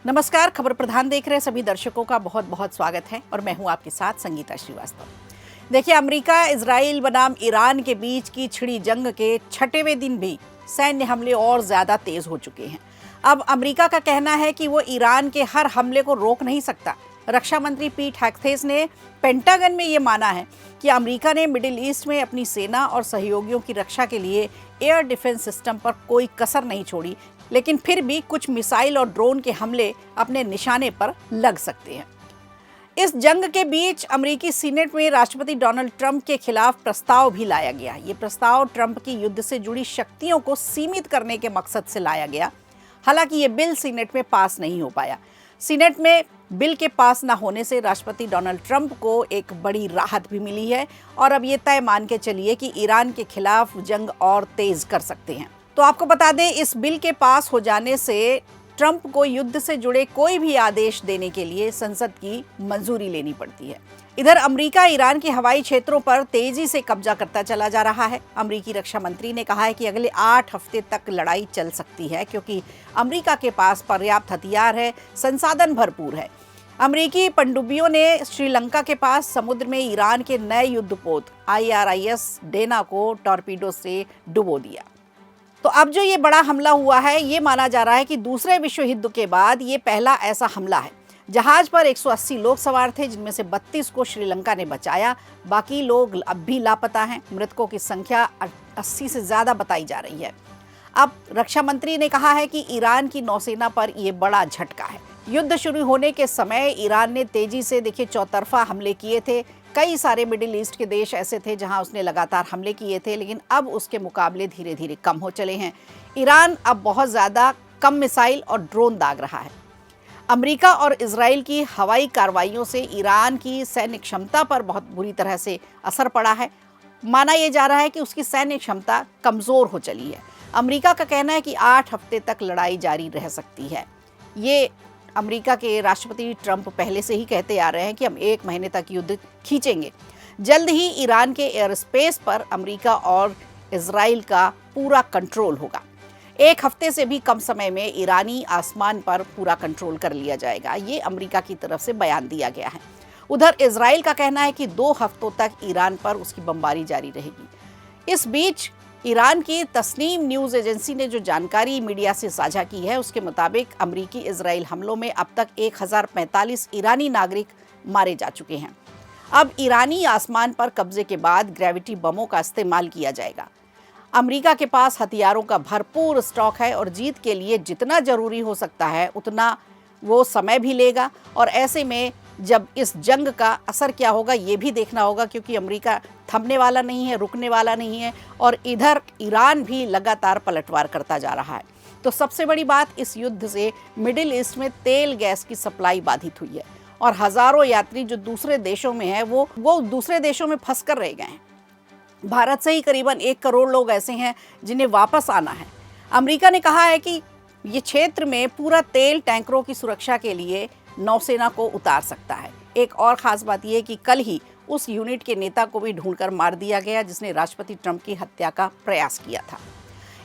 नमस्कार, खबर प्रधान देख रहे सभी दर्शकों का बहुत बहुत स्वागत है और मैं हूं आपके साथ संगीता श्रीवास्तव। देखिए, अमेरिका, इजराइल बनाम ईरान के बीच की छिड़ी जंग के 6वें दिन भी सैन्य हमले और ज्यादा तेज हो चुके हैं। अब अमेरिका का कहना है कि वो ईरान के हर हमले को रोक नहीं सकता। रक्षा मंत्री पीट हेग्सेथ ने पेंटागन में ये माना है कि अमेरिका ने मिडिल ईस्ट में अपनी सेना और सहयोगियों की रक्षा के लिए एयर डिफेंस सिस्टम पर कोई कसर नहीं छोड़ी, लेकिन फिर भी कुछ मिसाइल और ड्रोन के हमले अपने निशाने पर लग सकते हैं। इस जंग के बीच अमेरिकी सीनेट में राष्ट्रपति डोनाल्ड ट्रंप के खिलाफ प्रस्ताव भी लाया गया। ये प्रस्ताव ट्रंप की युद्ध से जुड़ी शक्तियों को सीमित करने के मकसद से लाया गया। हालांकि ये बिल सीनेट में पास नहीं हो पाया। सीनेट में बिल के पास न होने से राष्ट्रपति डोनाल्ड ट्रंप को एक बड़ी राहत भी मिली है और अब ये तय मान के चलिए कि ईरान के खिलाफ जंग और तेज कर सकते हैं। तो आपको बता दें, इस बिल के पास हो जाने से ट्रंप को युद्ध से जुड़े कोई भी आदेश देने के लिए संसद की मंजूरी लेनी पड़ती है। इधर अमेरिका ईरान के हवाई क्षेत्रों पर तेजी से कब्जा करता चला जा रहा है। अमेरिकी रक्षा मंत्री ने कहा है कि अगले 8 हफ्ते तक लड़ाई चल सकती है, क्योंकि अमेरिका के पास पर्याप्त हथियार है, संसाधन भरपूर है। अमेरिकी पनडुब्बियों ने श्रीलंका के पास समुद्र में ईरान के नए युद्धपोत IRIS डेना को टॉर्पीडो से डुबो दिया। तो अब जो ये बड़ा हमला हुआ है, ये माना जा रहा है कि दूसरे विश्व युद्ध के बाद ये पहला ऐसा हमला है। जहाज पर 180 लोग सवार थे, जिनमें से 32 को श्रीलंका ने बचाया। बाकी लोग अब भी लापता हैं। मृतकों की संख्या 80 से ज़्यादा बताई जा रही है। अब रक्षा मंत्री ने कहा है कि ईरान की नौसेना पर ये बड़ा झटका है। युद्ध शुरू होने के समय ईरान ने तेजी से चौतरफा हमले किए थे। कई सारे मिडिल ईस्ट के देश ऐसे थे जहां उसने लगातार हमले किए थे, लेकिन अब उसके मुकाबले धीरे धीरे कम हो चले हैं। ईरान अब बहुत ज़्यादा कम मिसाइल और ड्रोन दाग रहा है। अमेरिका और इजराइल की हवाई कार्रवाइयों से ईरान की सैन्य क्षमता पर बहुत बुरी तरह से असर पड़ा है। माना यह जा रहा है कि उसकी सैन्य क्षमता कमज़ोर हो चली है। अमेरिका का कहना है कि 8 हफ्ते तक लड़ाई जारी रह सकती है। ये अमेरिका के राष्ट्रपति ट्रंप पहले से ही कहते आ रहे हैं कि हम 1 महीने तक युद्ध खींचेंगे। जल्द ही ईरान के एयर स्पेस पर अमेरिका और इजराइल का पूरा कंट्रोल होगा। 1 हफ्ते से भी कम समय में ईरानी आसमान पर पूरा कंट्रोल कर लिया जाएगा। ये अमेरिका की तरफ से बयान दिया गया है। उधर इजराइल का कहना है कि 2 हफ्तों तक ईरान पर उसकी बमबारी जारी रहेगी। इस बीच ईरान की तस्नीम न्यूज़ एजेंसी ने जो जानकारी मीडिया से साझा की है, उसके मुताबिक अमेरिकी इजराइल हमलों में अब तक 1045 ईरानी नागरिक मारे जा चुके हैं। अब ईरानी आसमान पर कब्जे के बाद ग्रेविटी बमों का इस्तेमाल किया जाएगा। अमेरिका के पास हथियारों का भरपूर स्टॉक है और जीत के लिए जितना जरूरी हो सकता है उतना वो समय भी लेगा। और ऐसे में जब इस जंग का असर क्या होगा ये भी देखना होगा, क्योंकि अमेरिका थमने वाला नहीं है, रुकने वाला नहीं है और इधर ईरान भी लगातार पलटवार करता जा रहा है। तो सबसे बड़ी बात, इस युद्ध से मिडिल ईस्ट में तेल गैस की सप्लाई बाधित हुई है और हजारों यात्री जो दूसरे देशों में हैं वो दूसरे देशों में फंस कर रह गए हैं। भारत से ही करीबन 1 करोड़ लोग ऐसे हैं जिन्हें वापस आना है। अमेरिका ने कहा है कि ये क्षेत्र में पूरा तेल टैंकरों की सुरक्षा के लिए नौसेना को उतार सकता है। एक और ख़ास बात यह है कि कल ही उस यूनिट के नेता को भी ढूंढकर मार दिया गया जिसने राष्ट्रपति ट्रंप की हत्या का प्रयास किया था।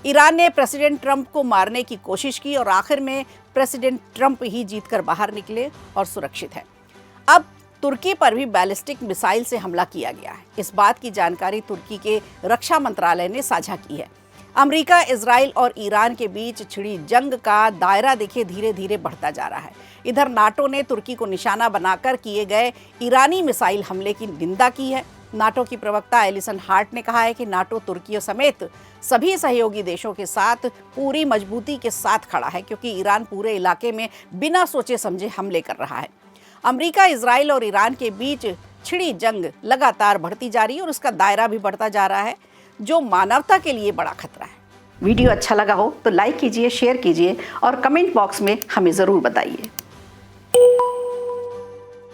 ईरान ने प्रेसिडेंट ट्रंप को मारने की कोशिश की और आखिर में प्रेसिडेंट ट्रंप ही जीतकर बाहर निकले और सुरक्षित है। अब तुर्की पर भी बैलिस्टिक मिसाइल से हमला किया गया है। इस बात की जानकारी तुर्की के रक्षा मंत्रालय ने साझा की है। अमेरिका, इजराइल और ईरान के बीच छिड़ी जंग का दायरा देखिए धीरे धीरे बढ़ता जा रहा है। इधर नाटो ने तुर्की को निशाना बनाकर किए गए ईरानी मिसाइल हमले की निंदा की है। नाटो की प्रवक्ता एलिसन हार्ट ने कहा है कि नाटो तुर्की समेत सभी सहयोगी देशों के साथ पूरी मजबूती के साथ खड़ा है, क्योंकि ईरान पूरे इलाके में बिना सोचे समझे हमले कर रहा है। अमेरिका, इजराइल और ईरान के बीच छिड़ी जंग लगातार बढ़ती जा रही है और उसका दायरा भी बढ़ता जा रहा है, जो मानवता के लिए बड़ा खतरा है। वीडियो अच्छा लगा हो तो लाइक कीजिए, शेयर कीजिए और कमेंट बॉक्स में हमें ज़रूर बताइए।